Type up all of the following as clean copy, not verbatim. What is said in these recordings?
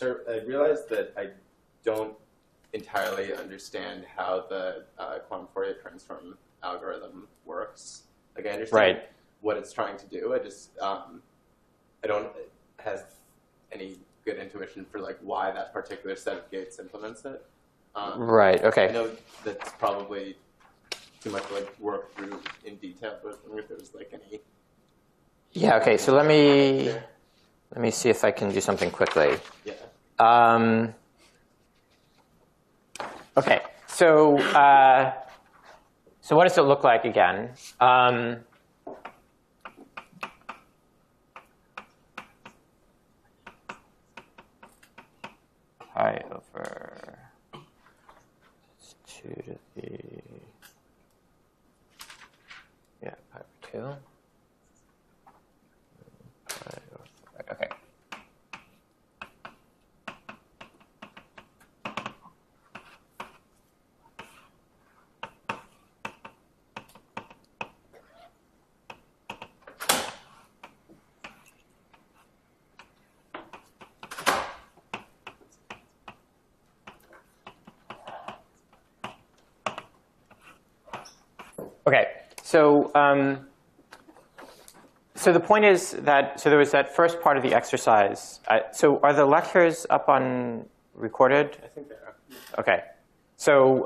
I realized that I don't entirely understand how the quantum Fourier transform algorithm works. Like I understand what it's trying to do. I just I don't have any good intuition for like why that particular set of gates implements it. Right. Okay. I know that's probably too much like work through in detail, but I wonder if there's like any. Yeah. Okay. So let me see if I can do something quickly. Yeah. Okay. So so what does it look like again? Pi over 2 to the pi over 2. Pi over, okay. Okay, so so the point is that there was that first part of the exercise. So are the lectures up on recorded? I think they are. Okay, so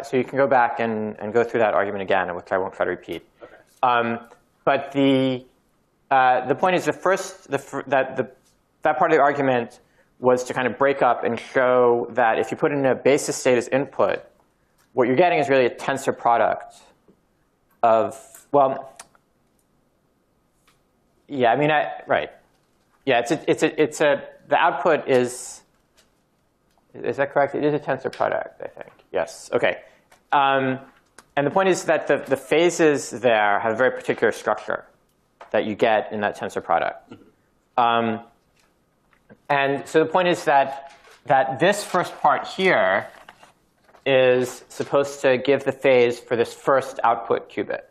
so you can go back and go through that argument again, which I won't try to repeat. Okay. But the point is that part of the argument was to kind of break up and show that if you put in a basis state as input, what you're getting is really a tensor product of, well, yeah, I mean, right. Yeah, the output is that correct? It is a tensor product, I think. Yes, OK. And the point is that the phases there have a very particular structure that you get in that tensor product. And so the point is that this first part here is supposed to give the phase for this first output qubit,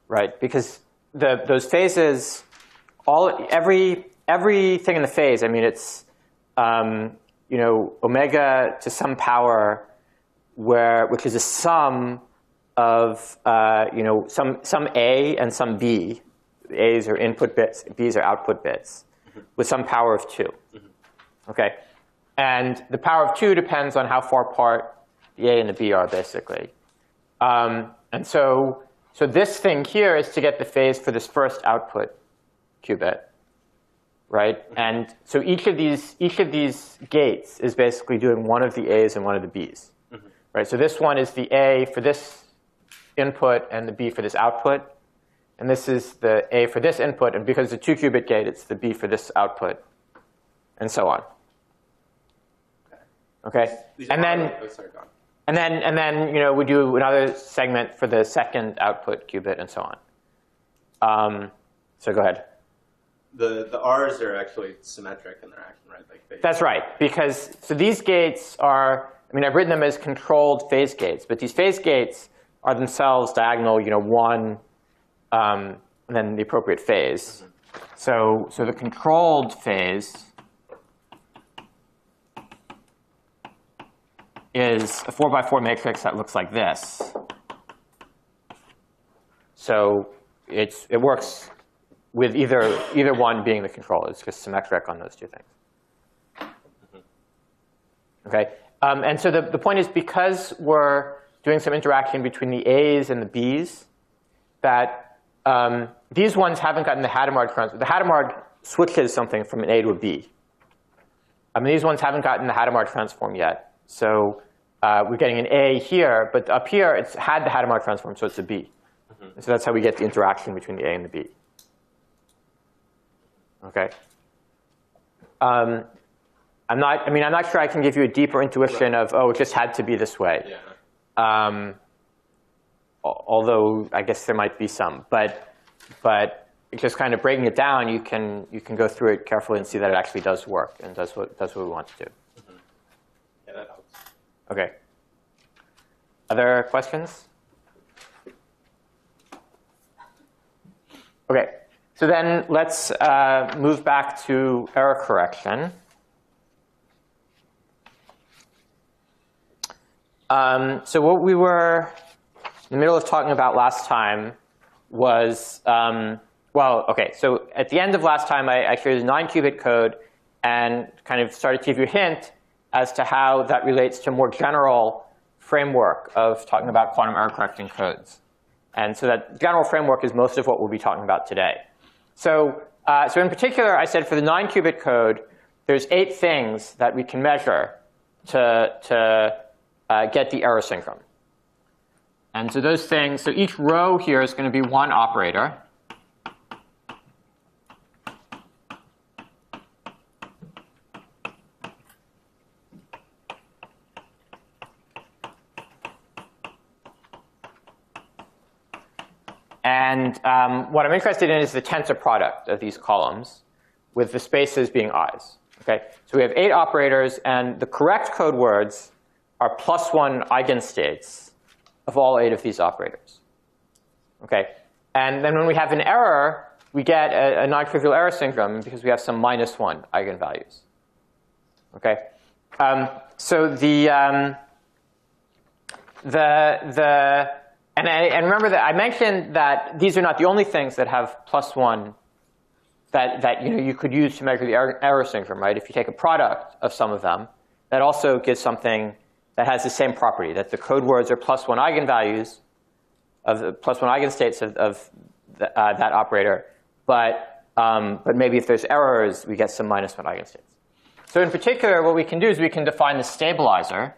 right? Because those phases, everything in the phase, I mean, it's omega to some power, which is a sum of some A and some B. A's are input bits, B's are output bits, with some power of 2. Okay. And the power of 2 depends on how far apart the A and the B are, basically. And so this thing here is to get the phase for this first output qubit, right? And so each of these gates is basically doing one of the A's and one of the B's, right? So this one is the A for this input and the B for this output. And this is the A for this input. And because it's a 2-qubit gate, it's the B for this output, and so on. Okay, and then we do another segment for the second output qubit, and so on. So go ahead. The R's are actually symmetric in their action, right? Like that's right, because so these gates are. I mean, I've written them as controlled phase gates, but these phase gates are themselves diagonal. One, and then the appropriate phase. So the controlled phase is a 4x4 matrix that looks like this. So it works with either one being the control. It's just symmetric on those two things. Okay, and so the point is, because we're doing some interaction between the A's and the B's, that these ones haven't gotten the Hadamard transform. The Hadamard switches something from an A to a B. I mean, these ones haven't gotten the Hadamard transform yet. So we're getting an A here, but up here it's had the Hadamard transform, so it's a B. And so that's how we get the interaction between the A and the B. Okay. I'm not sure I can give you a deeper intuition of, oh, it just had to be this way. Yeah. Although I guess there might be some, but just kind of breaking it down, you can go through it carefully and see that it actually does work and does what we want to do. Yeah, that helps. Okay. Other questions? Okay. So then let's move back to error correction. So what we were in the middle of talking about last time was, well, OK, so at the end of last time, I created a 9-qubit code and kind of started to give you a hint as to how that relates to a more general framework of talking about quantum error correcting codes. And so that general framework is most of what we'll be talking about today. So in particular, I said for the 9-qubit code, there's 8 things that we can measure to get the error synchrome. And so those things, so each row here is going to be one operator. And what I'm interested in is the tensor product of these columns, with the spaces being i's. Okay? So we have 8 operators, and the correct code words are +1 eigenstates of all 8 of these operators. Okay? And then when we have an error, we get a non-trivial error syndrome because we have some -1 eigenvalues. Okay? So and remember that I mentioned that these are not the only things that have +1 that you could use to measure the error syndrome, right? If you take a product of some of them, that also gives something that has the same property, that the code words are +1 eigenvalues of the +1 eigenstates of that operator, but maybe if there's errors, we get some -1 eigenstates. So in particular, what we can do is we can define the stabilizer.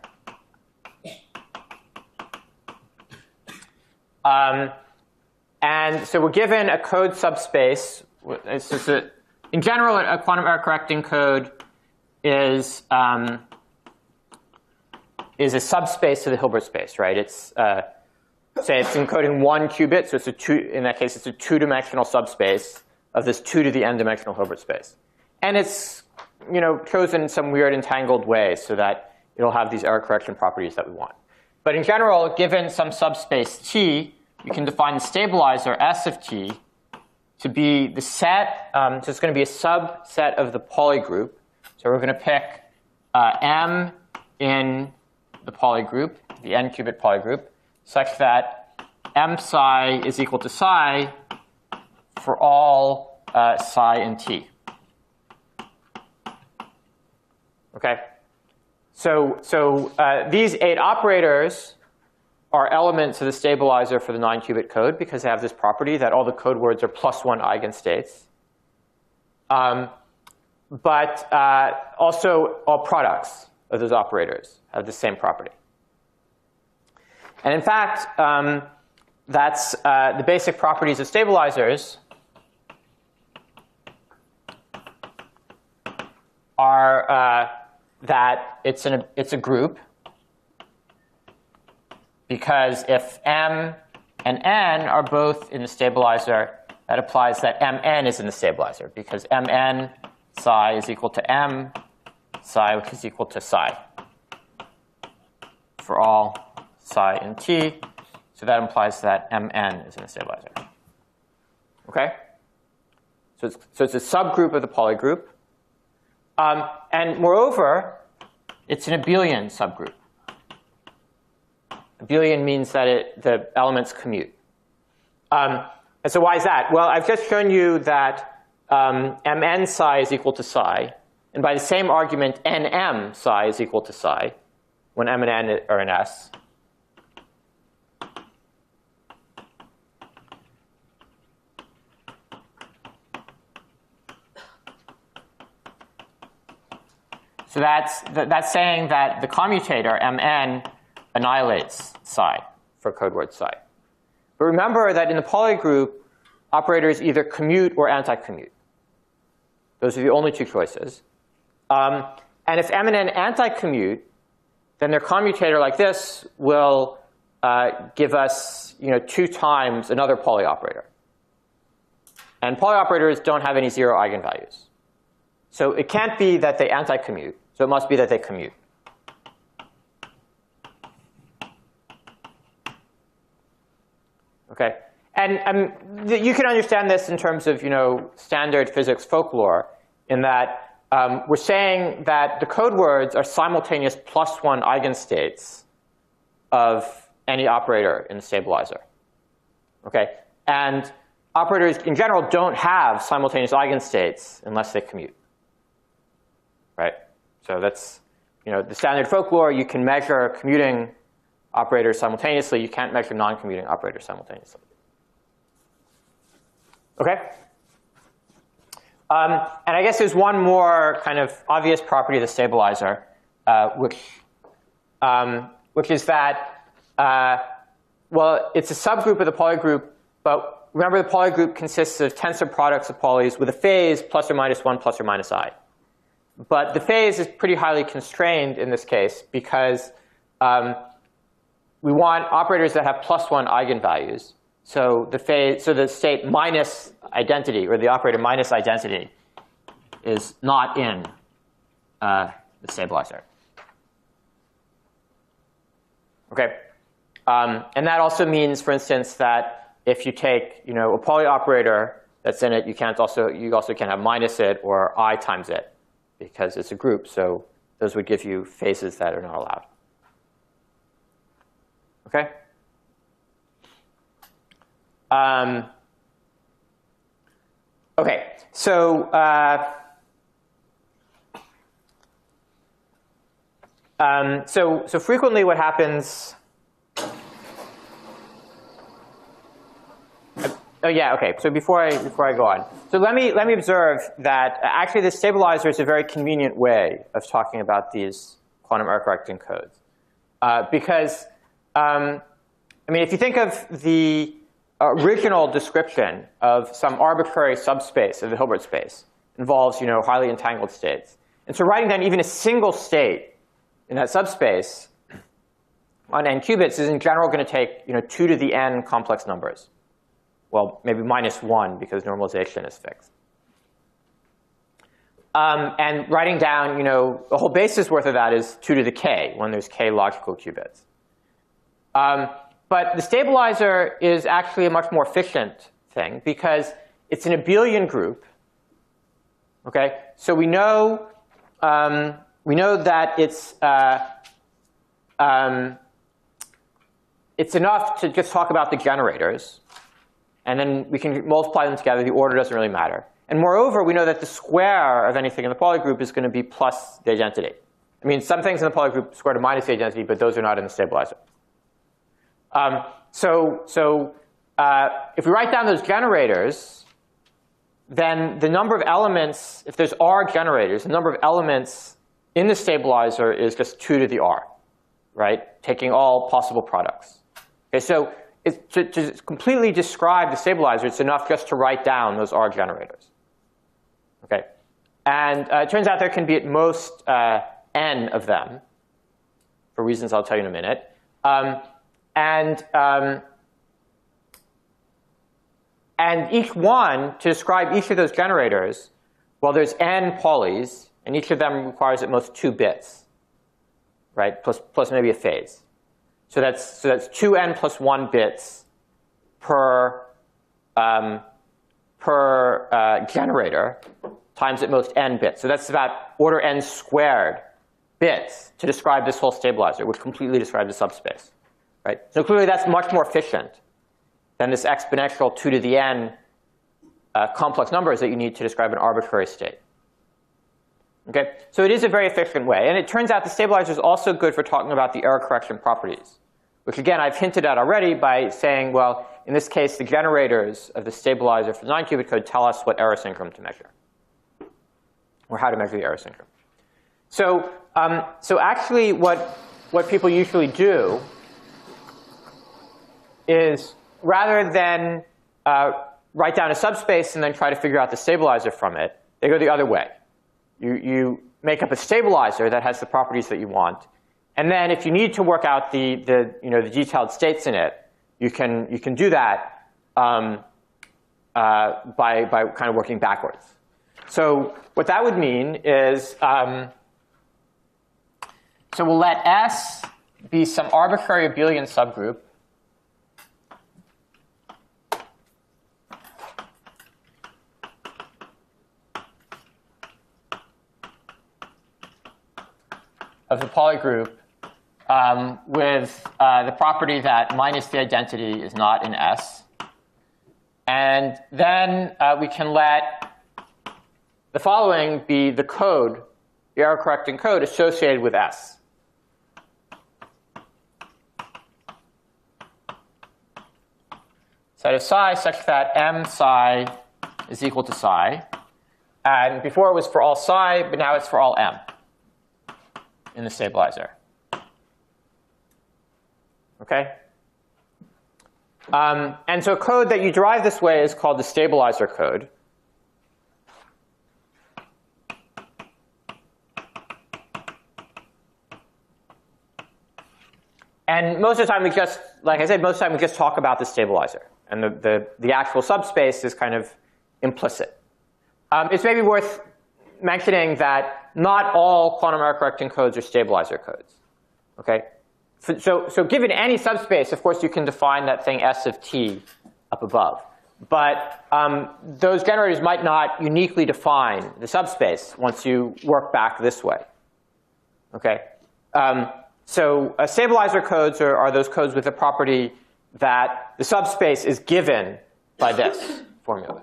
And so we're given a code subspace. It's just in general, a quantum error correcting code is a subspace of the Hilbert space, right? It's say it's encoding 1 qubit, so it's in that case, it's a 2-dimensional subspace of this 2 to the n dimensional Hilbert space. And it's chosen in some weird entangled way so that it'll have these error correction properties that we want. But in general, given some subspace T, we can define the stabilizer S of T to be the set. So it's going to be a subset of the Pauli group. So we're going to pick M in the Pauli group, the n-qubit Pauli group, such that M psi is equal to psi for all psi in T. Okay. So these 8 operators are elements of the stabilizer for the 9-qubit code because they have this property that all the code words are +1 eigenstates. But also all products of those operators have the same property. And in fact, that's the basic properties of stabilizers are that it's a group, because if M and N are both in the stabilizer, that implies that Mn is in the stabilizer, because Mn psi is equal to M psi, which is equal to psi for all psi in T. So that implies that Mn is in the stabilizer. Okay? So it's a subgroup of the Pauli group. And moreover, it's an abelian subgroup. Abelian means that the elements commute. And so why is that? Well, I've just shown you that Mn psi is equal to psi. And by the same argument, Nm psi is equal to psi when M and N are in S. So that's saying that the commutator, Mn, annihilates psi for code word psi. But remember that in the Pauli group, operators either commute or anti-commute. Those are the only 2 choices. And if M and N anti-commute, then their commutator like this will give us 2 times another Pauli operator. And Pauli operators don't have any 0 eigenvalues. So it can't be that they anti-commute. So it must be that they commute. Okay, and you can understand this in terms of standard physics folklore, in that we're saying that the code words are simultaneous +1 eigenstates of any operator in the stabilizer. Okay? And operators in general don't have simultaneous eigenstates unless they commute. Right? So that's, the standard folklore. You can measure commuting operators simultaneously. You can't measure non-commuting operators simultaneously. Okay? And I guess there's one more kind of obvious property of the stabilizer, which is that, well, it's a subgroup of the Pauli group, but remember the Pauli group consists of tensor products of Paulis with a phase plus or minus 1 plus or minus I. But the phase is pretty highly constrained in this case because we want operators that have plus 1 eigenvalues. So the state minus identity, or the operator minus identity, is not in the stabilizer. Okay, and that also means, for instance, that if you take a Pauli operator that's in it, you also can't have minus it or I times it because it's a group. So those would give you phases that are not allowed. Okay. Okay, so so frequently what happens. Oh yeah, okay. So before I go on, so let me observe that actually the stabilizer is a very convenient way of talking about these quantum error correcting codes, because I mean if you think of the original description of some arbitrary subspace of the Hilbert space involves, highly entangled states. And so writing down even a single state in that subspace on n qubits is in general going to take, 2 to the n complex numbers. Well, maybe minus 1 because normalization is fixed. And writing down, the whole basis worth of that is 2 to the k when there's k logical qubits. But the stabilizer is actually a much more efficient thing because it's an abelian group. Okay, so we know that it's enough to just talk about the generators, and then we can multiply them together. The order doesn't really matter. And moreover, we know that the square of anything in the Pauli group is going to be plus the identity. I mean, some things in the Pauli group square to minus the identity, but those are not in the stabilizer. If we write down those generators, then the number of elements, if there's R generators, the number of elements in the stabilizer is just 2 to the R, right? Taking all possible products. Okay, so to completely describe the stabilizer, it's enough just to write down those R generators. Okay, and it turns out there can be at most n of them, for reasons I'll tell you in a minute. And each one, to describe each of those generators, well, there's n Paulis, and each of them requires at most 2 bits, right? Plus maybe a phase. So that's 2n plus 1 bits per generator times at most n bits. So that's about order n squared bits to describe this whole stabilizer, which completely describes the subspace. Right? So clearly that's much more efficient than this exponential 2 to the n complex numbers that you need to describe an arbitrary state. Okay? So it is a very efficient way. And it turns out the stabilizer is also good for talking about the error correction properties, which again I've hinted at already by saying, well, in this case, the generators of the stabilizer for the 9-qubit code tell us what error synchrome to measure, or how to measure the error synchrome. So, so actually what people usually do is rather than write down a subspace and then try to figure out the stabilizer from it, they go the other way. You make up a stabilizer that has the properties that you want, and then if you need to work out the detailed states in it, you can do that by kind of working backwards. So what that would mean is, so we'll let S be some arbitrary abelian subgroup of the Pauli group with the property that minus the identity is not in S. And then we can let the following be the code, the error-correcting code associated with S. Set of psi such that m psi is equal to psi. And before it was for all psi, but now it's for all m in the stabilizer. OK? And so code that you derive this way is called the stabilizer code. And most of the time we just, like I said, most of the time we just talk about the stabilizer. And the actual subspace is kind of implicit. It's maybe worth mentioning that not all quantum error-correcting codes are stabilizer codes. OK? So given any subspace, of course, you can define that thing S of t up above. But those generators might not uniquely define the subspace once you work back this way. OK? So stabilizer codes are those codes with the property that the subspace is given by this formula.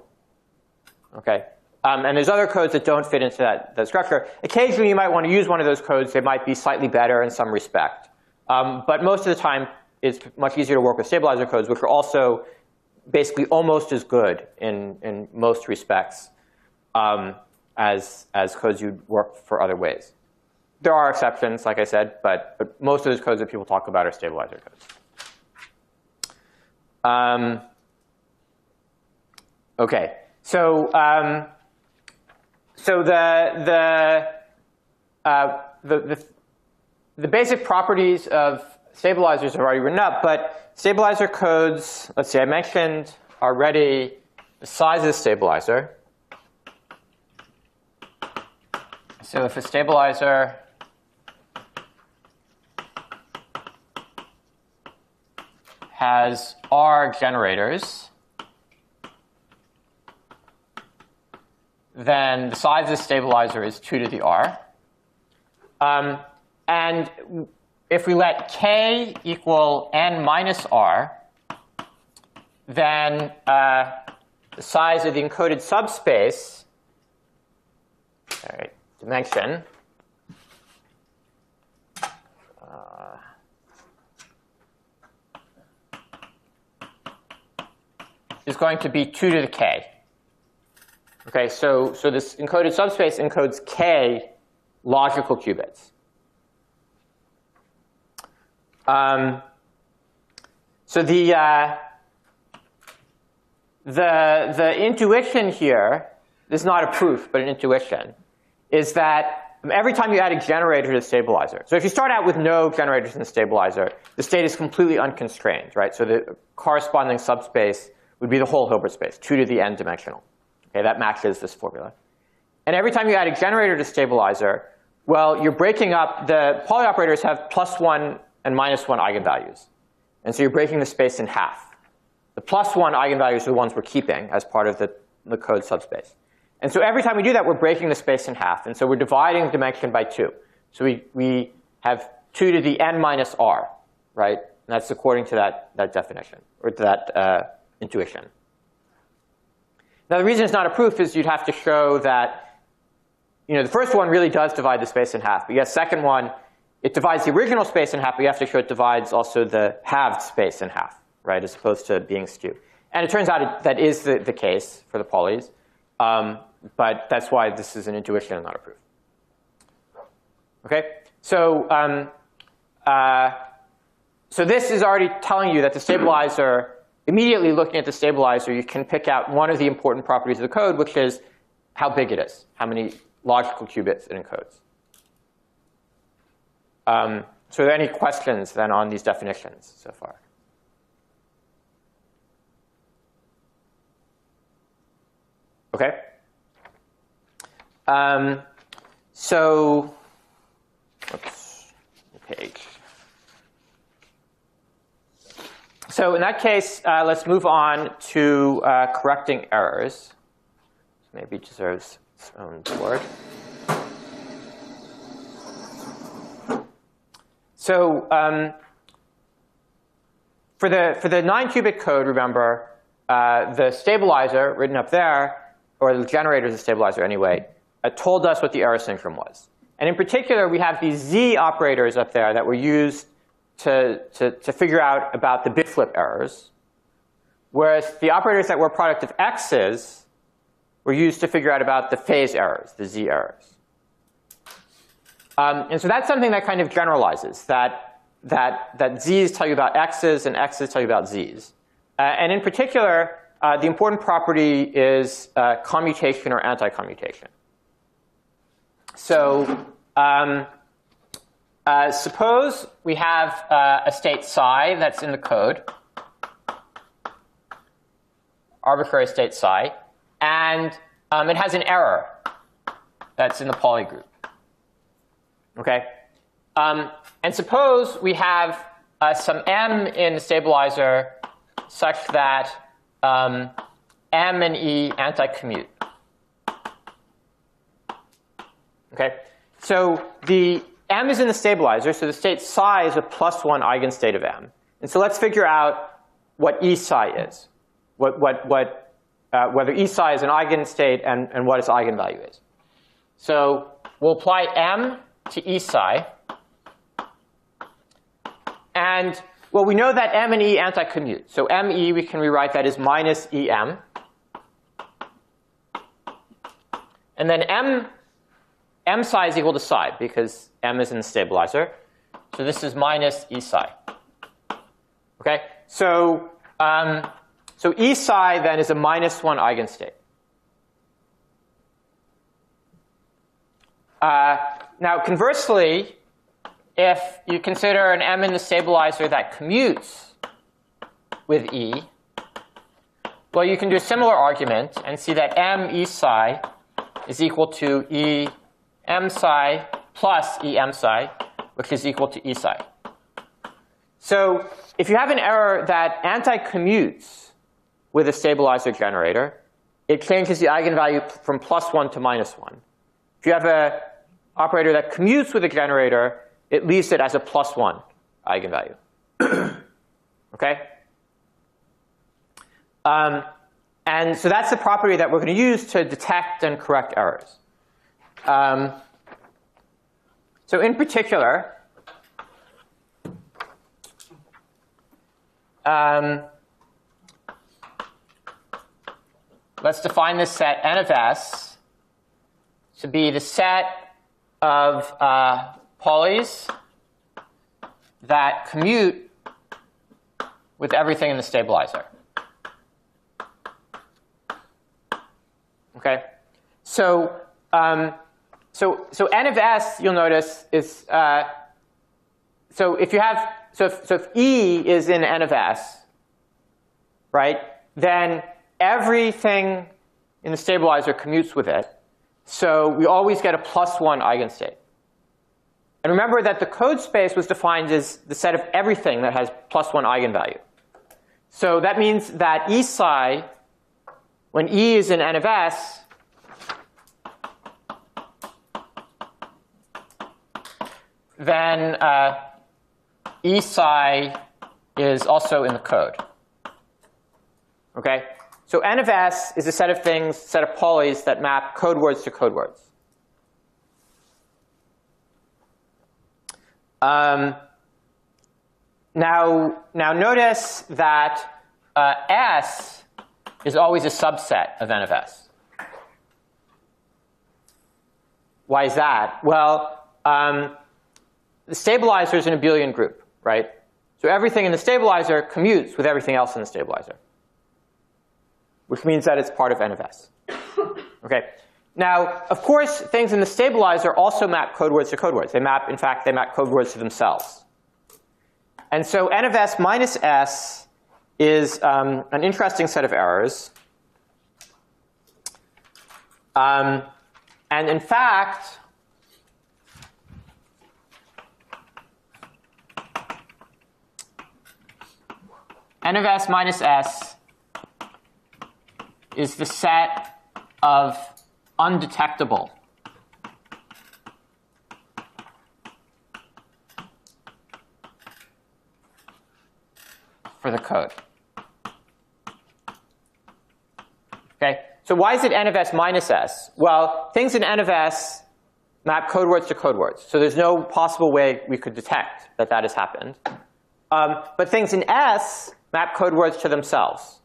OK? And there's other codes that don't fit into that structure. Occasionally, you might want to use one of those codes. They might be slightly better in some respect. But most of the time, it's much easier to work with stabilizer codes, which are also basically almost as good in most respects as codes you'd work for other ways. There are exceptions, like I said, but most of those codes that people talk about are stabilizer codes. OK, so the basic properties of stabilizers are already written up, but stabilizer codes, let's see, I mentioned already the size of the stabilizer. So if a stabilizer has R generators, then the size of the stabilizer is 2 to the R. And if we let k equal n minus R, then the size of the encoded subspace, dimension, is going to be 2 to the k. OK, so this encoded subspace encodes k logical qubits. So the intuition here, this is not a proof, but an intuition, is that every time you add a generator to the stabilizer, so if you start out with no generators in the stabilizer, the state is completely unconstrained, right? So the corresponding subspace would be the whole Hilbert space, 2 to the n dimensional. Okay, that matches this formula. And every time you add a generator to stabilizer, well, you're breaking up, the Pauli operators have +1 and -1 eigenvalues. And so you're breaking the space in half. The +1 eigenvalues are the ones we're keeping as part of the code subspace. And so every time we do that, we're breaking the space in half. And so we're dividing the dimension by 2. So we have 2 to the n minus R, right? And that's according to that definition, or to that intuition. Now, the reason it's not a proof is you'd have to show that, the first one really does divide the space in half. But the second one, it divides the original space in half, but you have to show it divides also the halved space in half, right, as opposed to being skewed. And it turns out that is the case for the Paulis. But that's why this is an intuition and not a proof. OK? So this is already telling you that the stabilizer, immediately looking at the stabilizer, you can pick out one of the important properties of the code, which is how big it is, how many logical qubits it encodes. So are there any questions then on these definitions so far? OK. So oops, page. So in that case, let's move on to correcting errors. Maybe it deserves its own board. So for the 9-qubit code, remember, the stabilizer written up there, or the generator is a stabilizer anyway, told us what the error syndrome was. And in particular, we have these Z operators up there that were used to figure out about the bit flip errors, whereas the operators that were a product of X's were used to figure out about the phase errors, the Z errors. And so that's something that kind of generalizes, that Z's tell you about X's and X's tell you about Z's. And in particular, the important property is commutation or anti-commutation. So suppose we have a state psi that's in the code, arbitrary state psi, and it has an error that's in the Pauli group. Okay? And suppose we have some m in the stabilizer such that m and e anti-commute. Okay? So the m is in the stabilizer, so the state psi is a +1 eigenstate of m. And so let's figure out what E psi is, whether E psi is an eigenstate and what its eigenvalue is. So we'll apply m to E psi. And, well, we know that m and e anti-commute. So me, we can rewrite that as minus em. And then m psi is equal to psi, because m is in the stabilizer. So this is minus E psi. Okay? So E psi then is a -1 eigenstate. Now, conversely, if you consider an m in the stabilizer that commutes with E, well, you can do a similar argument and see that m E psi is equal to E m psi plus E m psi, which is equal to E psi. So if you have an error that anti-commutes with a stabilizer generator, it changes the eigenvalue from +1 to -1. If you have an operator that commutes with a generator, it leaves it as a +1 eigenvalue. Okay? And so that's the property that we're going to use to detect and correct errors. So in particular, let's define this set N of S to be the set of Paulis that commute with everything in the stabilizer. Okay, so N of S, you'll notice, is so if E is in N of S, right, then everything in the stabilizer commutes with it. So we always get a +1 eigenstate. And remember that the code space was defined as the set of everything that has +1 eigenvalue. So that means that E psi, when E is in N of S, then E psi is also in the code. Okay? So N of S is a set of things, set of Paulis that map code words to code words. Now notice that S is always a subset of N of S. Why is that? Well, the stabilizer is an abelian group, right? So everything in the stabilizer commutes with everything else in the stabilizer, which means that it's part of N of S. Okay. Now, of course, things in the stabilizer also map code words to code words. They map, in fact, they map code words to themselves. And so N of S minus S is an interesting set of errors. And in fact, N of S minus S is the set of undetectable for the code. Okay, so why is it n of s minus s? Well, things in n of s map code words to code words. So there's no possible way we could detect that that has happened. But things in s map code words to themselves.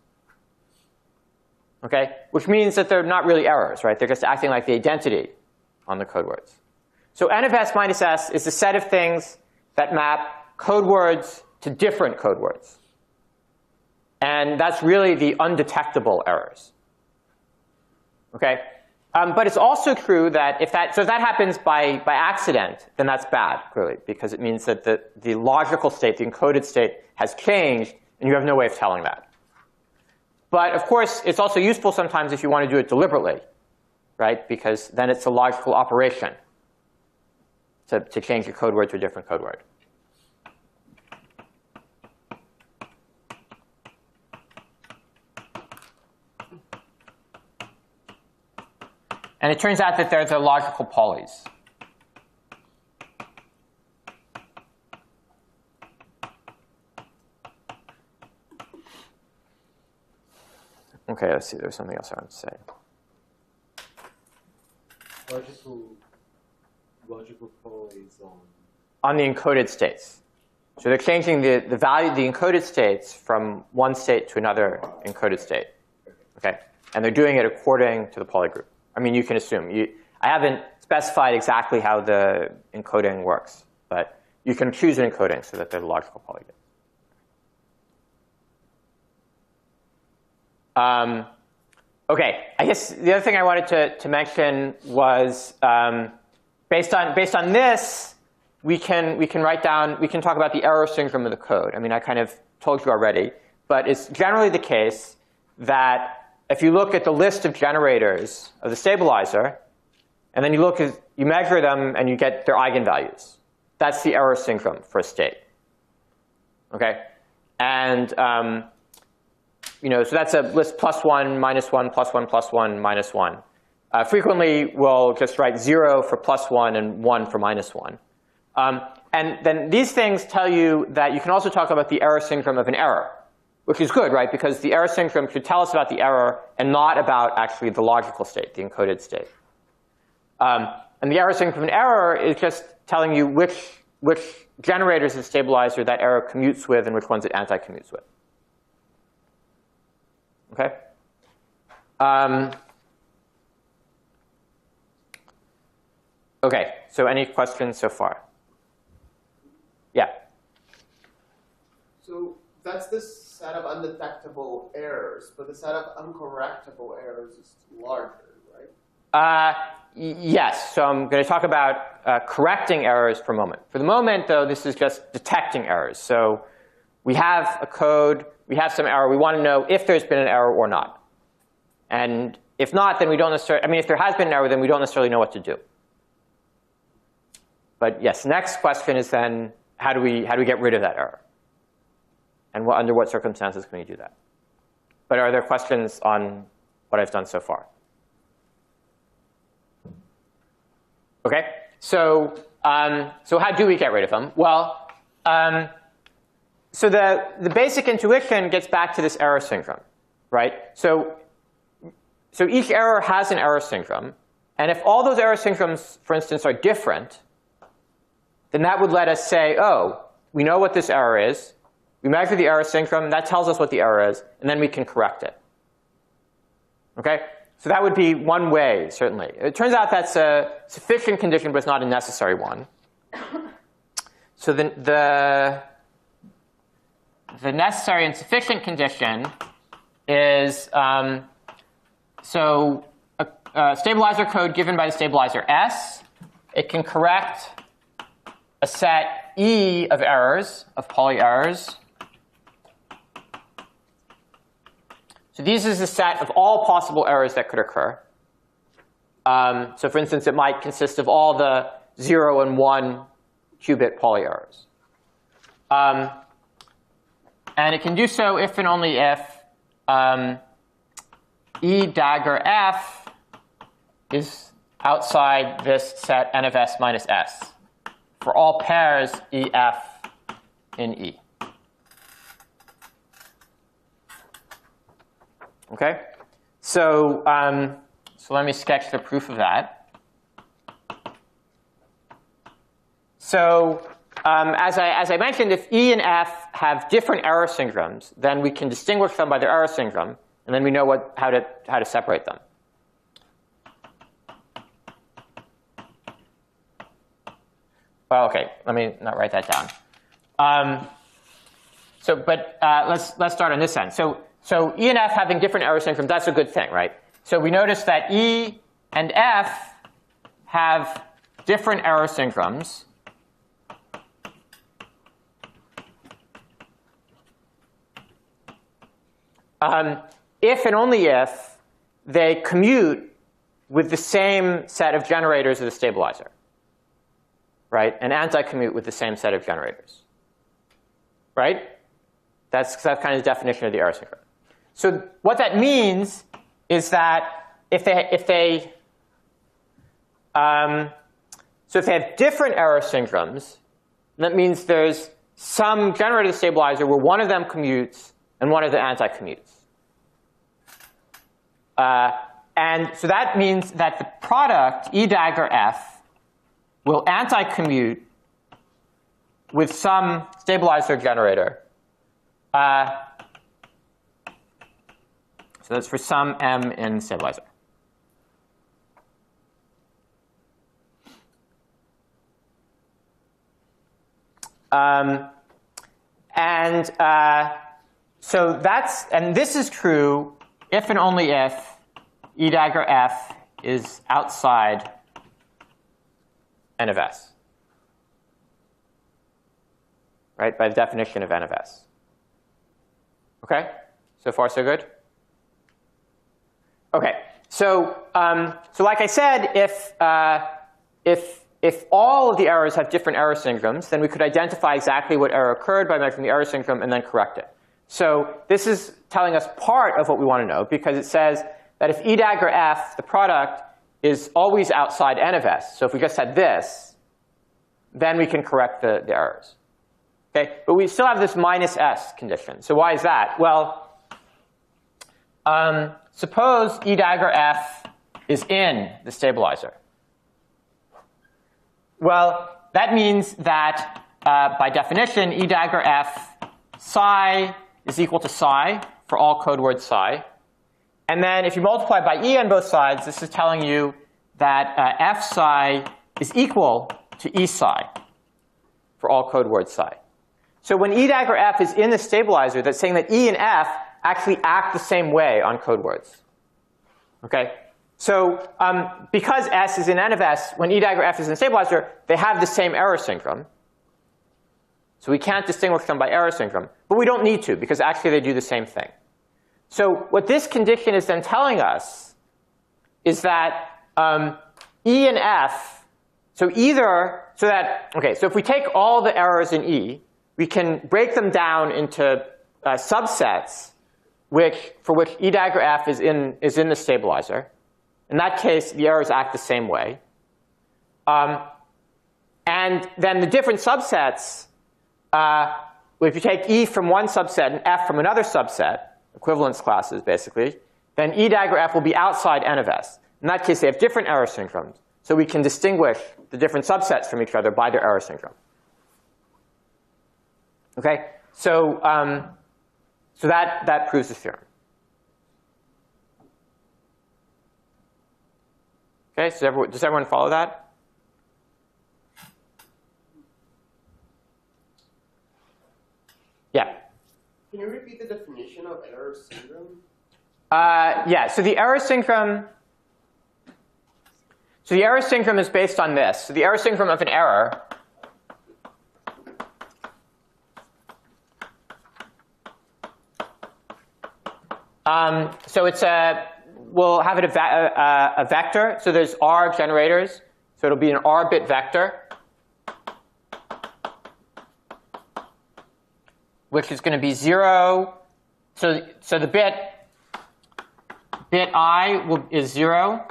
Okay, which means that they're not really errors, right? They're just acting like the identity on the code words. So n of s minus s is the set of things that map code words to different code words. And that's really the undetectable errors. Okay? But it's also true that if that happens by accident, then that's bad, clearly, because it means that the logical state, the encoded state, has changed, and you have no way of telling that. But of course, it's also useful sometimes if you want to do it deliberately, right? Because then it's a logical operation to change your code word to a different code word. And it turns out that there's a logical polys. Okay, let's see. There's something else I want to say. Logical polys on the encoded states. So they're changing the value, the encoded states from one state to another encoded state. Okay, and they're doing it according to the poly group. I mean, you can assume. I haven't specified exactly how the encoding works, but you can choose an encoding so that they're the logical poly group. Okay, I guess the other thing I wanted to mention was based on this, we can talk about the error syndrome of the code. I mean, I kind of told you already, but it's generally the case that if you look at the list of generators of the stabilizer, and then you measure them and you get their eigenvalues, that's the error syndrome for a state. Okay, and so that's a list +1, -1, +1, +1, -1. Frequently, we'll just write 0 for +1 and 1 for -1. And then these things tell you that you can also talk about the error syndrome of an error, which is good, right? Because the error syndrome should tell us about the error and not about actually the logical state, the encoded state. And the error syndrome of an error is just telling you which generators of the stabilizer that error commutes with and which ones it anti-commutes with. Okay? Okay, so any questions so far? Yeah? So that's the set of undetectable errors, but the set of uncorrectable errors is larger, right? Yes, so I'm going to talk about correcting errors for a moment. For the moment, though, this is just detecting errors. So we have a code, we have some error, we want to know if there's been an error or not. And if not, then we don't necessarily, I mean, if there has been an error, then we don't necessarily know what to do. But yes, next question is then, how do we get rid of that error? And under what circumstances can we do that? But are there questions on what I've done so far? Okay, so how do we get rid of them? Well, so the basic intuition gets back to this error syndrome, right? So each error has an error syndrome. And if all those error syndromes, for instance, are different, then that would let us say, oh, we know what this error is. We measure the error syndrome. That tells us what the error is. And then we can correct it. Okay? So that would be one way, certainly. It turns out that's a sufficient condition, but it's not a necessary one. So the necessary and sufficient condition is so a stabilizer code given by the stabilizer S. It can correct a set E of errors, of poly errors. So this is a set of all possible errors that could occur. So for instance, it might consist of all the 0 and 1 qubit poly errors. And it can do so if and only if E dagger F is outside this set n of s minus s for all pairs EF in E. Okay? So, so let me sketch the proof of that. So as I mentioned, if E and F have different error syndromes, then we can distinguish them by their error syndrome, and then we know how to separate them. Well, OK, let me not write that down. Let's start on this end. So E and F having different error syndromes, that's a good thing, right? So we notice that E and F have different error syndromes. If and only if they commute with the same set of generators of the stabilizer, right? And anti-commute with the same set of generators, right? That's kind of the definition of the error syndrome. So what that means is that if they have different error syndromes, that means there's some generator of the stabilizer where one of them commutes and one of them anti-commutes. And so that means that the product, E dagger F, will anti-commute with some stabilizer generator. So that's for some M in stabilizer. And this is true if and only if E dagger F is outside N of S, right? By the definition of N of S. Okay, so far so good. Okay, so like I said, if all of the errors have different error syndromes, then we could identify exactly what error occurred by measuring the error syndrome and then correct it. So this is telling us part of what we want to know, because it says that if E dagger F, the product, is always outside N of S, so if we just had this, then we can correct the errors. Okay? But we still have this minus S condition. So why is that? Well, suppose E dagger F is in the stabilizer. Well, that means that by definition, E dagger F psi is equal to psi for all code word psi. And then if you multiply by E on both sides, this is telling you that F psi is equal to E psi for all code word psi. So when E dagger F is in the stabilizer, that's saying that E and F actually act the same way on code words. Okay? So because S is in N of S, when E dagger F is in the stabilizer, they have the same error syndrome. So we can't distinguish them by error syndrome. But we don't need to, because actually they do the same thing. So what this condition is then telling us is that E and F, so if we take all the errors in E, we can break them down into subsets for which E dagger F is in the stabilizer. In that case, the errors act the same way. And then the different subsets, if you take E from one subset and F from another subset, equivalence classes basically, then E dagger F will be outside N of S. In that case, they have different error syndromes. So we can distinguish the different subsets from each other by their error syndrome. Okay? So that proves the theorem. Okay, so does everyone follow that? Yeah. Can you repeat the definition of error syndrome? Yeah, so the error syndrome is based on this. So the error syndrome of an error so we'll have it a vector. So there's R generators. So it'll be an R-bit vector, which is going to be 0. So the bit I is 0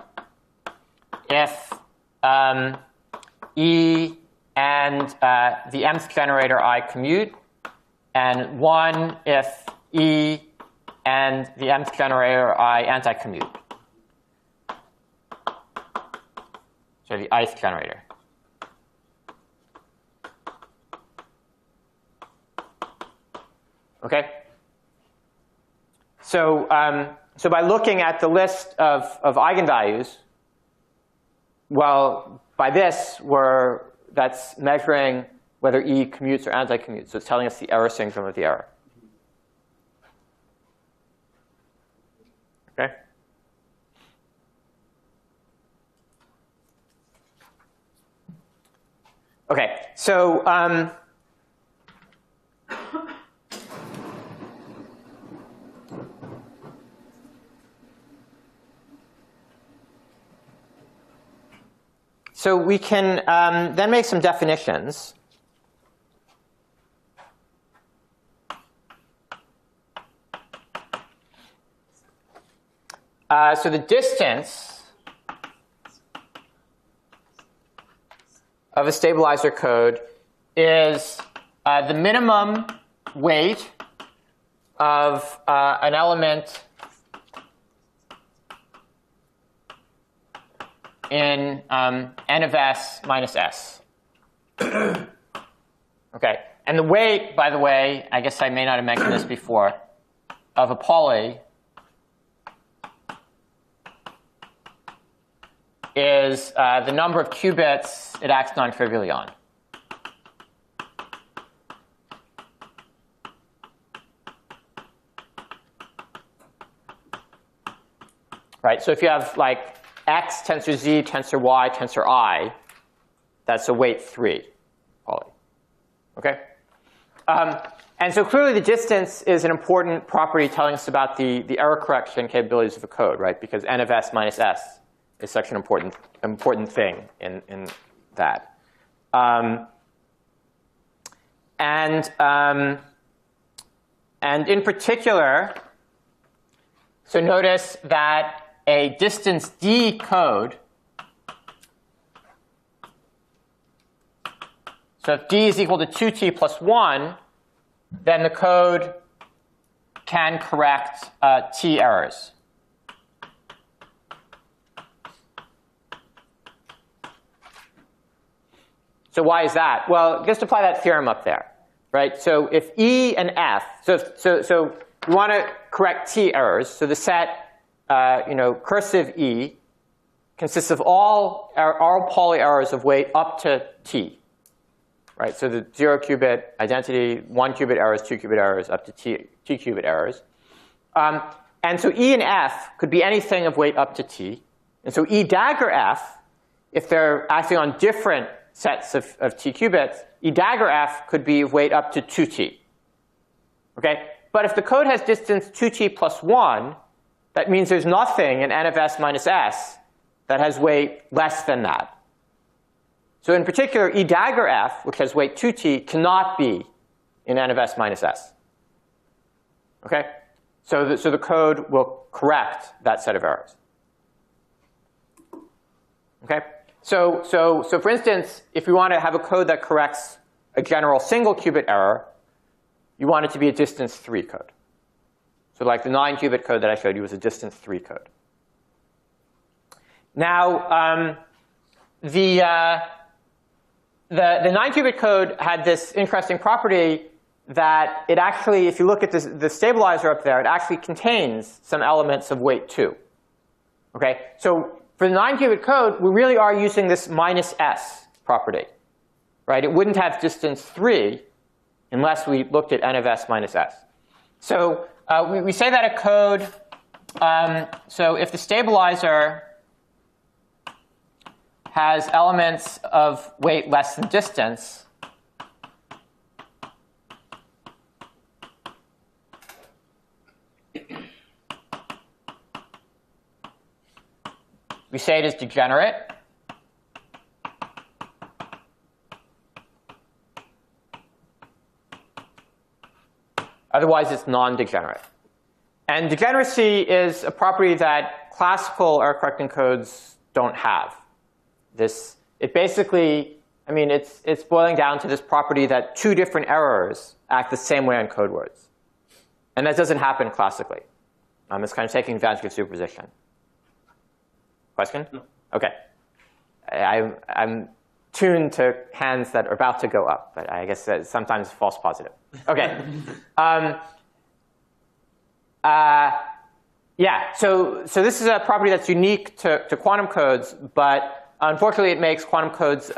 if E and the mth generator I commute, and 1 if E and the nth generator I anti-commute. So the ith generator. Okay? So, so by looking at the list of eigenvalues, well, by this, that's measuring whether E commutes or anti-commutes. So it's telling us the error syndrome of the error. Okay? Okay, so so we can then make some definitions. So the distance of a stabilizer code is the minimum weight of an element in n of s minus s. Okay, and the weight, by the way, I guess I may not have mentioned this before, of a Pauli is the number of qubits it acts non-trivially on. Right, so if you have like x tensor z, tensor y, tensor I, that's a weight 3 Pauli. Okay? And so clearly the distance is an important property telling us about the error correction capabilities of a code, right? Because n of s minus s is such an important thing in that. And in particular, so notice that a distance d code, so if d is equal to 2t plus 1, then the code can correct t errors. So why is that? Well, just apply that theorem up there, right? So if E and F, so we want to correct t errors. So the set, cursive E consists of all Pauli errors of weight up to t, right? So the 0 qubit identity, 1 qubit errors, 2 qubit errors, up to t qubit errors. And so E and F could be anything of weight up to t. And so E dagger F, if they're acting on different sets of t qubits, E dagger F could be of weight up to 2t. Okay? But if the code has distance 2t plus 1, that means there's nothing in n of s minus s that has weight less than that. So in particular, E dagger F, which has weight 2t, cannot be in n of s minus s. Okay? So the code will correct that set of errors. Okay? So for instance, if we want to have a code that corrects a general single qubit error, you want it to be a distance 3 code. So like the 9 qubit code that I showed you was a distance 3 code. Now, the 9 qubit code had this interesting property that it actually, if you look at the stabilizer up there, it actually contains some elements of weight 2. Okay? So for the 9 qubit code, we really are using this minus s property. Right? It wouldn't have distance 3 unless we looked at n of s minus s. So we say that a code, so if the stabilizer has elements of weight less than distance, we say it is degenerate. Otherwise, it's non-degenerate. And degeneracy is a property that classical error-correcting codes don't have. It basically, I mean, it's boiling down to this property that 2 different errors act the same way on code words. And that doesn't happen classically. It's kind of taking advantage of superposition. Question? No. OK. I'm tuned to hands that are about to go up, but I guess that's sometimes false positive. OK. Yeah, so this is a property that's unique to quantum codes, but unfortunately it makes quantum codes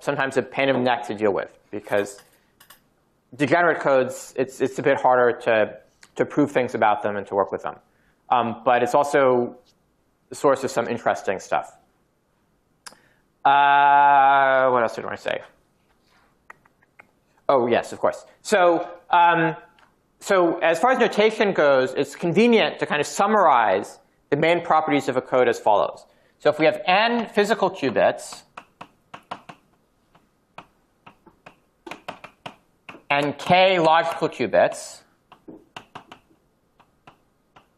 sometimes a pain in the neck to deal with, because degenerate codes, it's a bit harder to prove things about them and to work with them. But it's also the source of some interesting stuff. What else did I want to say? Oh, yes, of course. So as far as notation goes, it's convenient to kind of summarize the main properties of a code as follows. So if we have n physical qubits and k logical qubits,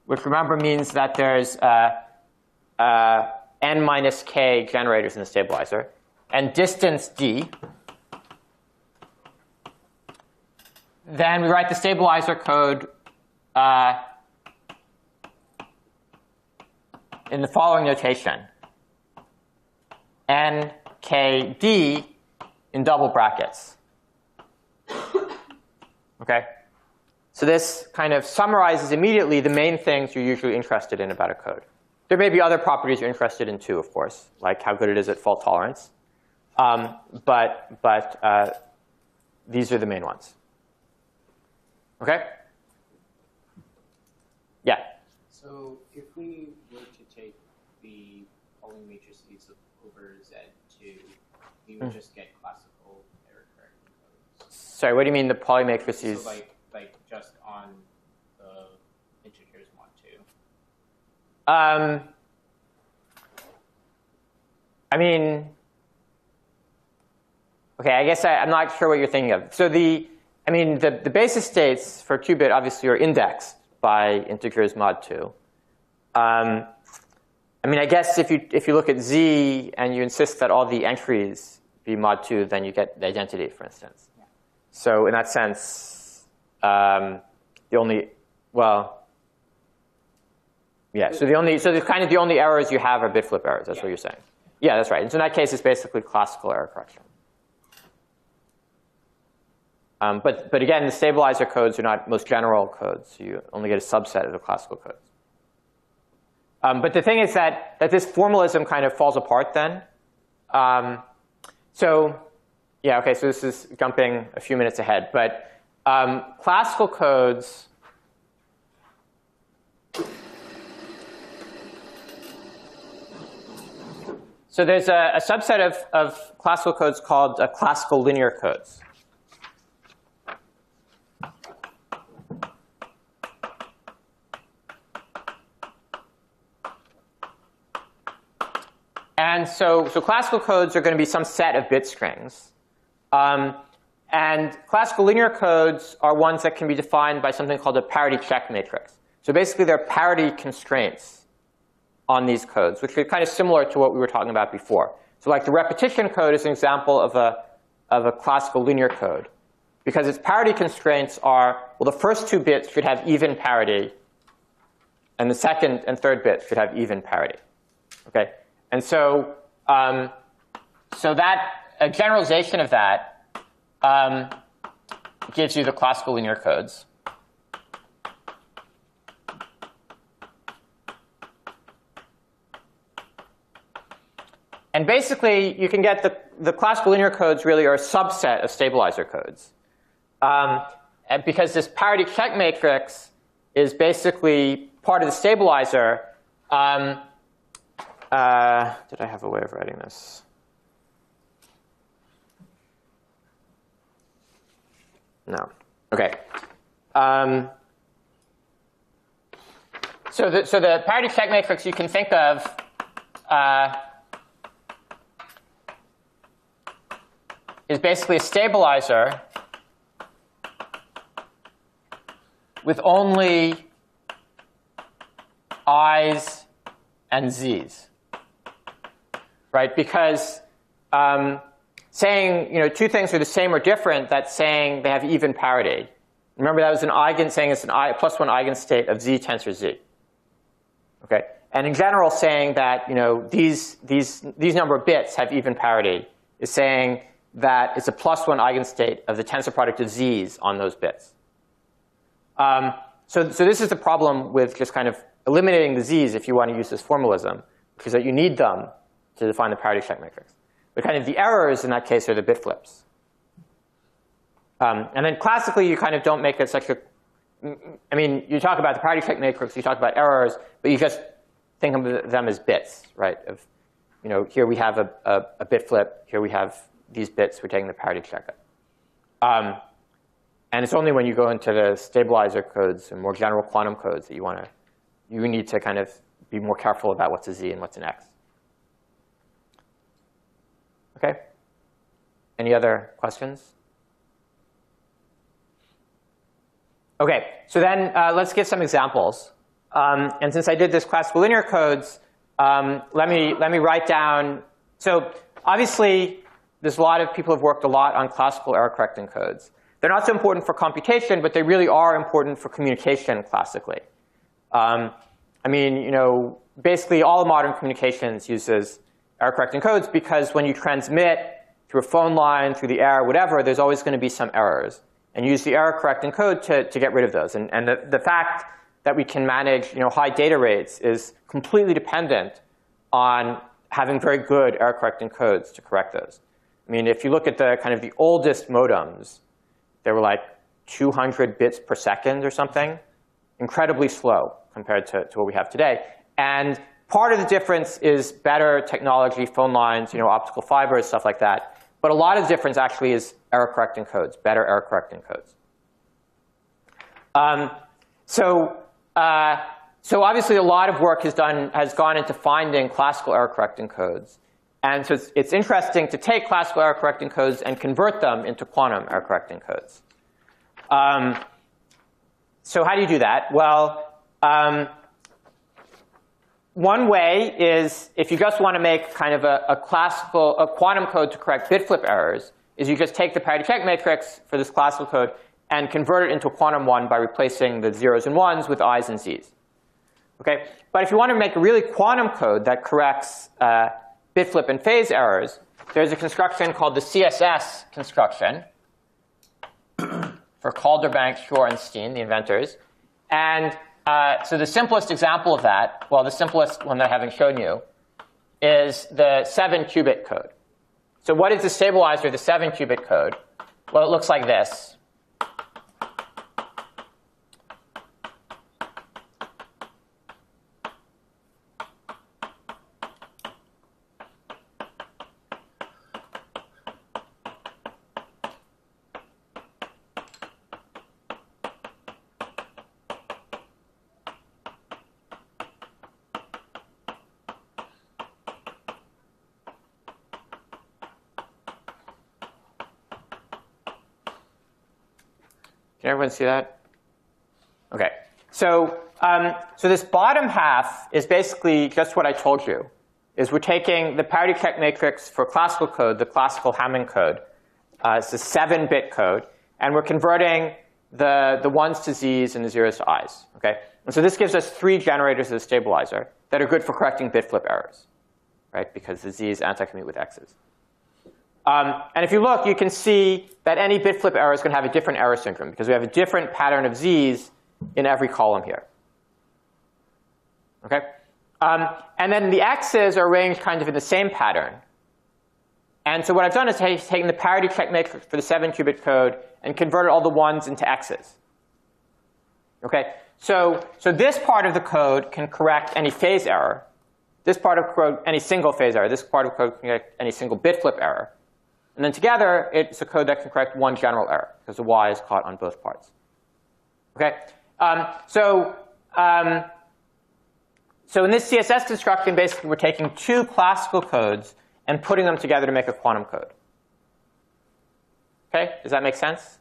which remember means that there's n minus k generators in the stabilizer, and distance d, then we write the stabilizer code in the following notation: n, k, d in double brackets. OK? So this kind of summarizes immediately the main things you're usually interested in about a code. There may be other properties you're interested in too, of course, like how good it is at fault tolerance. But these are the main ones. OK? Yeah? So if we were to take the Pauling matrices over Z2, we would just get classical error correcting codes. Sorry, what do you mean the Pauling matrices? So like just on the integers mod 2. I mean, OK, I guess I'm not sure what you're thinking of. So the basis states for qubit obviously are indexed by integers mod 2. I mean, I guess if you look at Z and you insist that all the entries be mod 2, then you get the identity, for instance. Yeah. So in that sense, the only, well, yeah. So the kind of the only errors you have are bit flip errors. That's what you're saying. Yeah, that's right. And so in that case, it's basically classical error correction. But again, the stabilizer codes are not most general codes. So you only get a subset of the classical codes. But the thing is that this formalism kind of falls apart then. So yeah, OK, so this is jumping a few minutes ahead. But classical codes, so there's a subset of classical codes called classical linear codes. And so classical codes are going to be some set of bit strings. And classical linear codes are ones that can be defined by something called a parity check matrix. So basically, there are parity constraints on these codes, which are kind of similar to what we were talking about before. So like the repetition code is an example of a classical linear code, because its parity constraints are, well, the first two bits should have even parity, and the second and third bits should have even parity. Okay? And so, that a generalization of that gives you the classical linear codes. And basically, you can get the classical linear codes really are a subset of stabilizer codes. And because this parity check matrix is basically part of the stabilizer. Did I have a way of writing this? No. OK. So the parity check matrix you can think of is basically a stabilizer with only I's and Z's. Right? Because saying two things are the same or different, that's saying they have even parity. Remember, that was an eigen saying it's an plus one eigenstate of Z tensor Z. Okay? And in general, saying that these number of bits have even parity is saying that it's a +1 eigenstate of the tensor product of z's on those bits. So this is the problem with just kind of eliminating the z's if you want to use this formalism, because that you need them to define the parity check matrix. But kind of the errors in that case are the bit flips. And then classically, you kind of don't make it such a, I mean, you talk about the parity check matrix, you talk about errors, but you just think of them as bits, right? Of, here we have a bit flip, here we have these bits, we're taking the parity check. And it's only when you go into the stabilizer codes and more general quantum codes that you need to kind of be more careful about what's a z and what's an x. Okay? Any other questions? Okay, so then let's give some examples. And since I did this classical linear codes, let me write down. So obviously, there's a lot of people have worked a lot on classical error correcting codes. They're not so important for computation, but they really are important for communication classically. I mean, basically all modern communications uses error correcting codes because when you transmit through a phone line, through the air, whatever, there's always going to be some errors. And use the error correcting code to get rid of those. And the fact that we can manage high data rates is completely dependent on having very good error correcting codes to correct those. I mean, if you look at the kind of the oldest modems, they were like 200 bits per second or something, incredibly slow compared to what we have today. And part of the difference is better technology, phone lines, optical fibers, stuff like that. But a lot of the difference actually is error correcting codes, better error correcting codes. So obviously a lot of work has gone into finding classical error correcting codes. And so it's interesting to take classical error correcting codes and convert them into quantum error correcting codes. So how do you do that? Well, one way is if you just want to make kind of a quantum code to correct bit flip errors, is you just take the parity check matrix for this classical code and convert it into a quantum one by replacing the zeros and ones with i's and z's. Okay? But if you want to make a really quantum code that corrects bit flip and phase errors, there's a construction called the CSS construction for Calderbank, Shor, and Steen, the inventors. And so the simplest example of that, well, the simplest one that I haven't shown you, is the 7-qubit code. So what is the stabilizer of the 7-qubit code? Well, it looks like this. Can everyone see that? OK. So this bottom half is basically just what I told you, is we're taking the parity check matrix for classical code, the classical Hamming code. It's a 7-bit code. And we're converting the 1s to z's and the 0s to i's. Okay? And so this gives us 3 generators of the stabilizer that are good for correcting bit flip errors, right? Because the z's anti-commute with x's. And if you look, you can see that any bit flip error is going to have a different error syndrome because we have a different pattern of z's in every column here. Okay? And then the x's are arranged kind of in the same pattern. And so what I've done is taken the parity check matrix for the 7-qubit code and converted all the 1s into x's. Okay? So this part of the code can correct any phase error. This part of code, any single phase error. This part of code can correct any single bit flip error. And then together, it's a code that can correct one general error, because the y is caught on both parts. Okay? So in this CSS construction, basically, we're taking 2 classical codes and putting them together to make a quantum code. Okay? Does that make sense?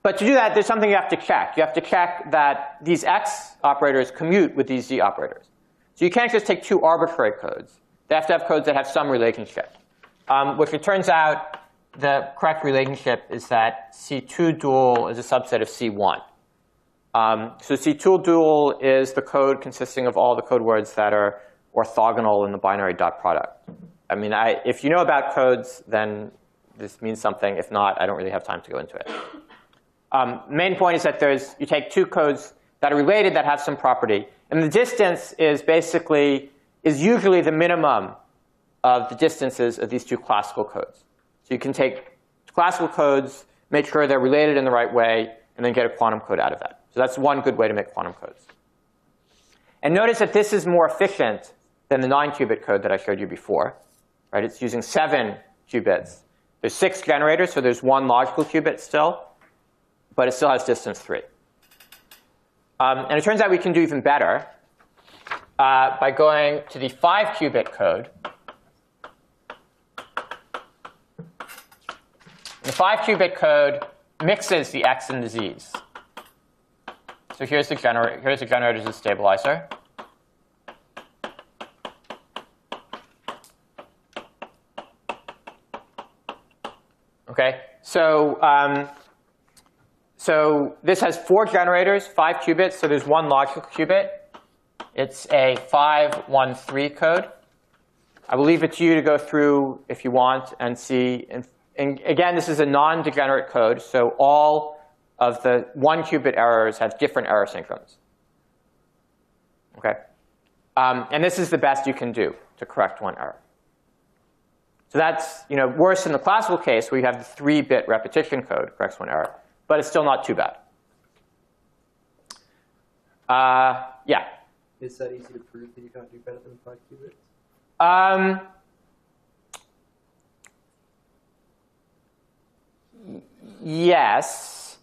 But to do that, there's something you have to check. You have to check that these x operators commute with these z operators. So you can't just take 2 arbitrary codes. They have to have codes that have some relationship. Which it turns out the correct relationship is that C2 dual is a subset of C1. So CTOOL dual is the code consisting of all the code words that are orthogonal in the binary dot product. I mean, if you know about codes, then this means something. If not, I don't really have time to go into it. Main point is that you take two codes that are related that have some property. And the distance is usually the minimum of the distances of these two classical codes. So you can take classical codes, make sure they're related in the right way, and then get a quantum code out of that. So that's one good way to make quantum codes. And notice that this is more efficient than the 9-qubit code that I showed you before. Right? It's using 7 qubits. There's 6 generators, so there's 1 logical qubit still, but it still has distance 3. And it turns out we can do even better by going to the 5-qubit code. The 5-qubit code mixes the X and the Z's. So here's the generator as a stabilizer. Okay, so this has 4 generators, 5 qubits, so there's 1 logical qubit. It's a 513 code. I will leave it to you to go through if you want and see. And again, this is a non-degenerate code, so all of the 1-qubit errors have different error synchrones. Okay, and this is the best you can do to correct 1 error. So that's worse in the classical case where you have the 3-bit repetition code corrects 1 error, but it's still not too bad. Yeah. Is that easy to prove that you can't do better than 5 qubits? Yes.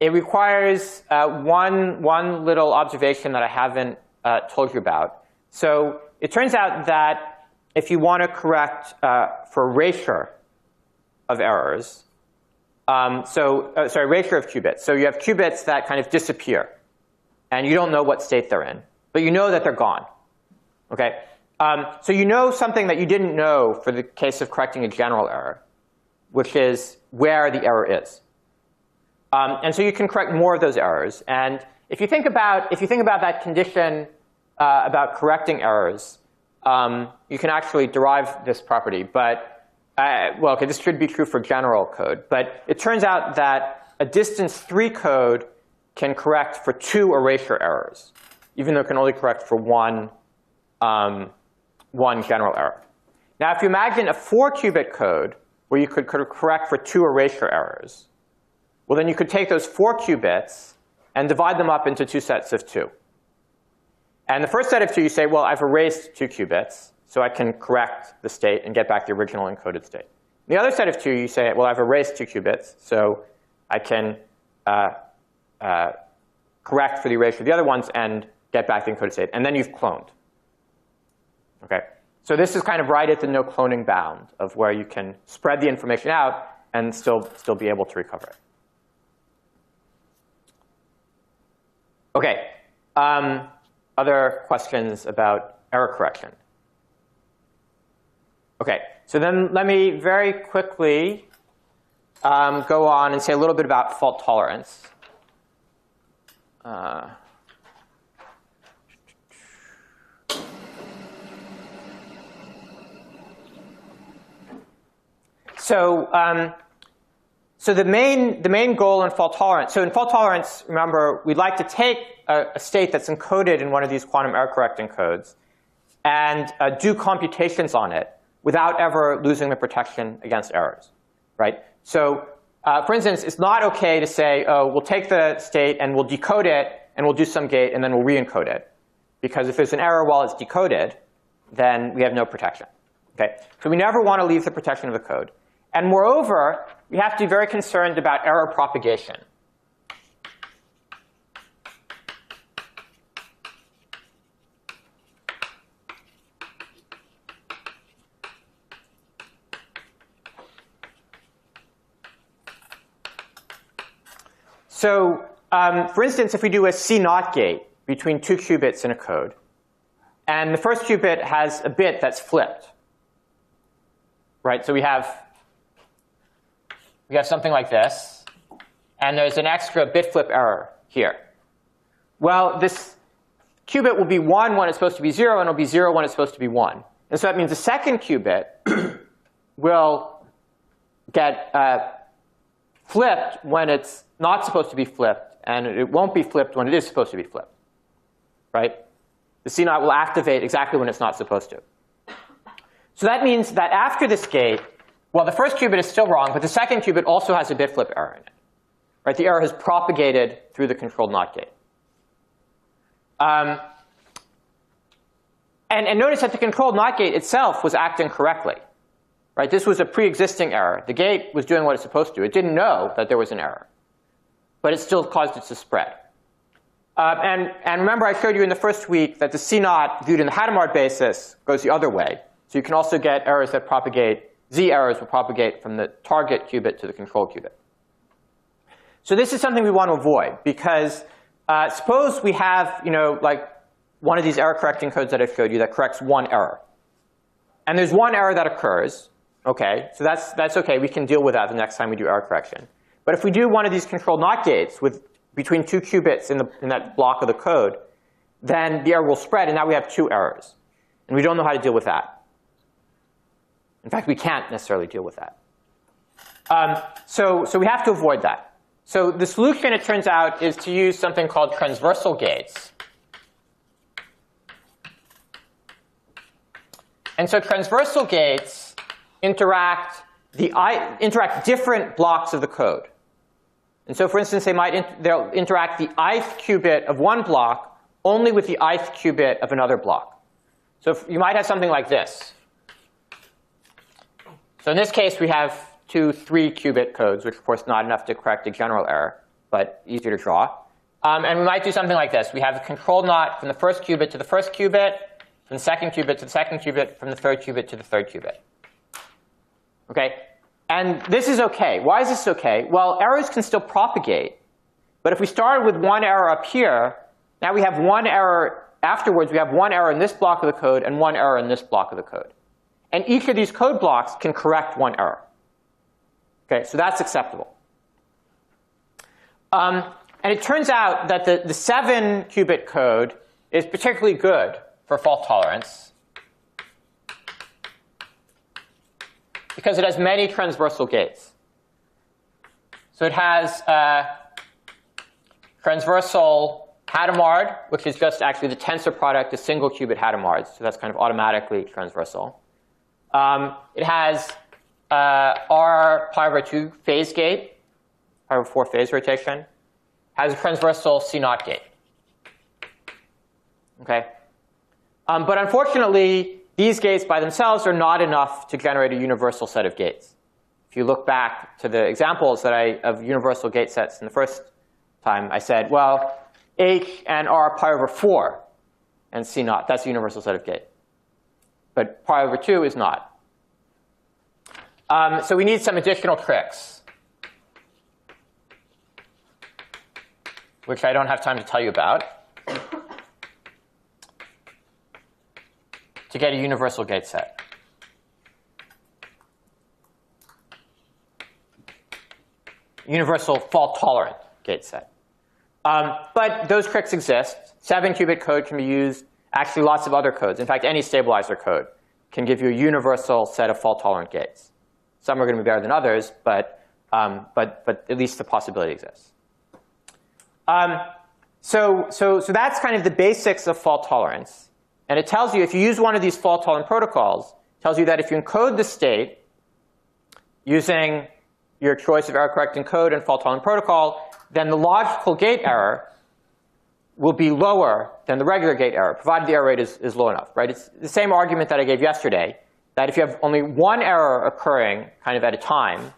It requires one little observation that I haven't told you about. So it turns out that if you want to correct for erasure of errors, erasure of qubits. So you have qubits that kind of disappear, and you don't know what state they're in, but you know that they're gone. Okay? So you know something that you didn't know for the case of correcting a general error, which is where the error is. And so you can correct more of those errors. And if you think about that condition about correcting errors, you can actually derive this property. But well, okay, this should be true for general code. But it turns out that a distance 3 code can correct for 2 erasure errors, even though it can only correct for one general error. Now, if you imagine a 4-qubit code where you could correct for 2 erasure errors, well, then you could take those 4 qubits and divide them up into 2 sets of 2. And the first set of 2, you say, well, I've erased 2 qubits, so I can correct the state and get back the original encoded state. The other set of 2, you say, well, I've erased 2 qubits, so I can correct for the erasure of the other ones and get back the encoded state. And then you've cloned. Okay? So this is kind of right at the no cloning bound of where you can spread the information out and still be able to recover it. Okay. Other questions about error correction? Okay. So then let me very quickly go on and say a little bit about fault tolerance. So the main goal in fault tolerance. So in fault tolerance, remember, we'd like to take a state that's encoded in one of these quantum error correcting codes and do computations on it without ever losing the protection against errors, right? So for instance, it's not OK to say, oh, we'll take the state and we'll decode it and we'll do some gate and then we'll re-encode it. Because if there's an error while it's decoded, then we have no protection. Okay? So we never want to leave the protection of the code. And moreover, we have to be very concerned about error propagation. So for instance, if we do a C0 gate between 2 qubits in a code, and the first qubit has a bit that's flipped, right? So we have something like this, and there's an extra bit flip error here. Well, this qubit will be 1 when it's supposed to be 0, and it'll be 0 when it's supposed to be 1. And so that means the second qubit will get flipped when it's not supposed to be flipped, and it won't be flipped when it is supposed to be flipped, right? The C0 will activate exactly when it's not supposed to. So that means that after this gate, well, the first qubit is still wrong, but the second qubit also has a bit flip error in it, right? The error has propagated through the controlled NOT gate. And notice that the controlled NOT gate itself was acting correctly, right? This was a pre-existing error. The gate was doing what it's supposed to. It didn't know that there was an error, but it still caused it to spread. And remember, I showed you in the first week that the C0 viewed in the Hadamard basis goes the other way. So you can also get errors that propagate, Z errors will propagate from the target qubit to the control qubit. So this is something we want to avoid, because suppose we have, like one of these error correcting codes that I showed you that corrects one error. And there's one error that occurs. OK, so that's OK. We can deal with that the next time we do error correction. But if we do one of these controlled NOT gates with between 2 qubits in that block of the code, then the error will spread, and now we have 2 errors. And we don't know how to deal with that. In fact, we can't necessarily deal with that. So we have to avoid that. So the solution, it turns out, is to use something called transversal gates. And so transversal gates interact different blocks of the code. And so, for instance, they'll interact the ith qubit of one block only with the ith qubit of another block. So you might have something like this. So in this case, we have 2 3-qubit codes, which of course not enough to correct a general error, but easier to draw. And we might do something like this. We have a controlled NOT from the first qubit to the first qubit, from the second qubit to the second qubit, from the third qubit to the third qubit. OK? And this is OK. Why is this OK? Well, errors can still propagate. But if we started with one error up here, now we have one error afterwards. We have one error in this block of the code and one error in this block of the code. And each of these code blocks can correct one error. OK, so that's acceptable. And it turns out that the 7-qubit code is particularly good for fault tolerance, because it has many transversal gates. So it has transversal Hadamard, which is just actually the tensor product of single qubit Hadamards. So that's kind of automatically transversal. It has R pi/2 phase gate, pi/4 phase rotation. Has a transversal C0 gate. OK? But unfortunately, these gates by themselves are not enough to generate a universal set of gates. If you look back to the examples of universal gate sets in the first time, I said, well, H and R pi/4 and C0, that's a universal set of gates. But pi/2 is not. So we need some additional tricks, which I don't have time to tell you about, to get a universal gate set. Universal fault-tolerant gate set. But those tricks exist. 7-qubit code can be used. Actually, lots of other codes. In fact, any stabilizer code can give you a universal set of fault-tolerant gates. Some are going to be better than others, but at least the possibility exists. So that's kind of the basics of fault tolerance. And it tells you, if you use one of these fault-tolerant protocols, it tells you that if you encode the state using your choice of error-correcting code and fault-tolerant protocol, then the logical gate error will be lower than the regular gate error, provided the error rate is low enough. Right? It's the same argument that I gave yesterday, that if you have only one error occurring kind of at a time,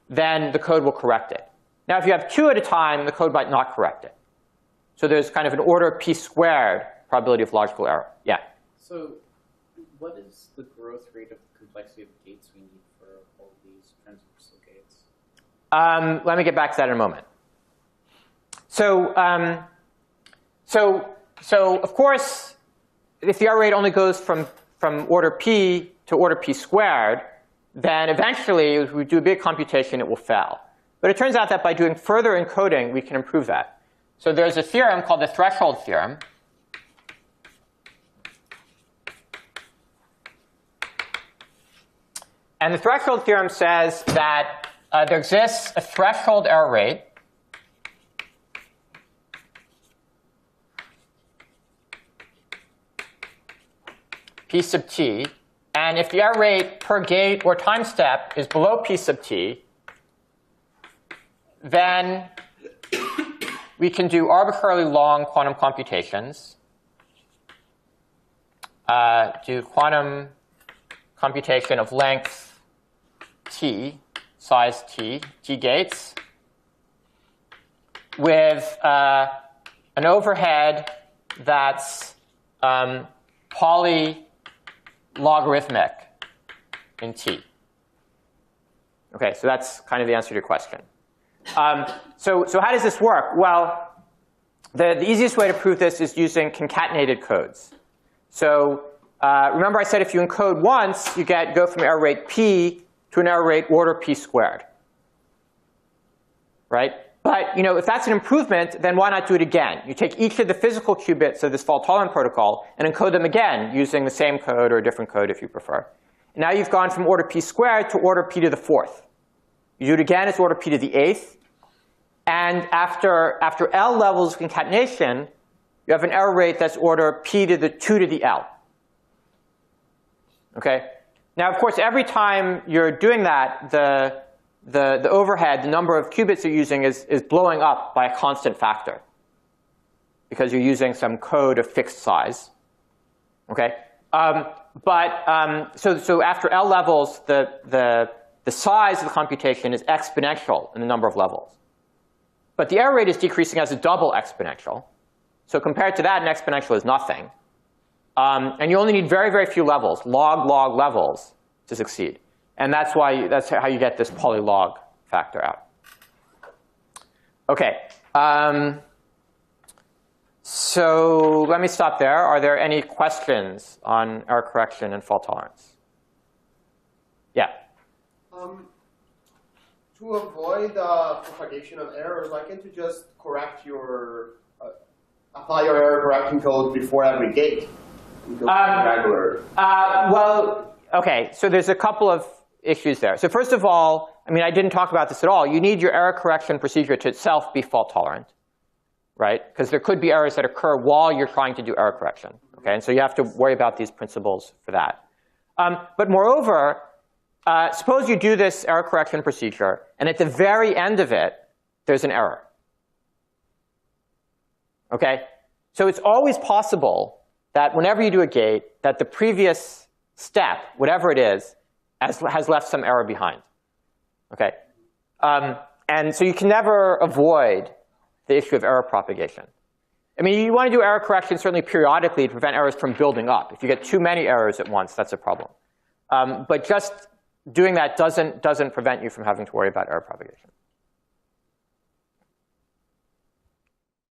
then the code will correct it. Now, if you have 2 at a time, the code might not correct it. So there's kind of an order p² probability of logical error. Yeah? So what is the growth rate of the complexity of gates we need for all these transversal gates? Let me get back to that in a moment. So of course, if the error rate only goes from order p to order p², then eventually, if we do a big computation, it will fail. But it turns out that by doing further encoding, we can improve that. So there's a theorem called the threshold theorem. And the threshold theorem says that there exists a threshold error rate P sub t. And if the error rate per gate or time step is below P sub t, then we can do arbitrarily long quantum computations, do quantum computation of length t, size t, t gates, with an overhead that's polylogarithmic in t. Okay, so that's kind of the answer to your question. So how does this work? Well, the easiest way to prove this is using concatenated codes. So remember I said if you encode once, you go from error rate p to an error rate order p squared. Right? But if that's an improvement, then why not do it again? You take each of the physical qubits of this fault-tolerant protocol and encode them again using the same code or a different code if you prefer. And now you've gone from order p squared to order p to the 4th. You do it again, it's order p to the 8th. And after L levels of concatenation, you have an error rate that's order p to the 2 to the L. Okay? Now, of course, every time you're doing that, the overhead, the number of qubits you're using is blowing up by a constant factor because you're using some code of fixed size. Okay? So after L levels, the size of the computation is exponential in the number of levels. But the error rate is decreasing as a double exponential. So compared to that, an exponential is nothing. And you only need very, very few levels, log levels, to succeed. And that's how you get this polylog factor out. OK. So let me stop there. Are there any questions on error correction and fault tolerance? Yeah. To avoid propagation of errors, why can't you just correct apply your error correcting code before every gate? Well, OK, so there's a couple of issues there. So first of all, I didn't talk about this at all. You need your error correction procedure to itself be fault tolerant, right? Because there could be errors that occur while you're trying to do error correction. Okay, and so you have to worry about these principles for that. But moreover, suppose you do this error correction procedure, and at the very end of it, there's an error. Okay? So it's always possible that whenever you do a gate, that the previous step, whatever it is, has left some error behind. Okay? And so you can never avoid the issue of error propagation. You want to do error correction certainly periodically to prevent errors from building up. If you get too many errors at once, that's a problem. But just doing that doesn't prevent you from having to worry about error propagation.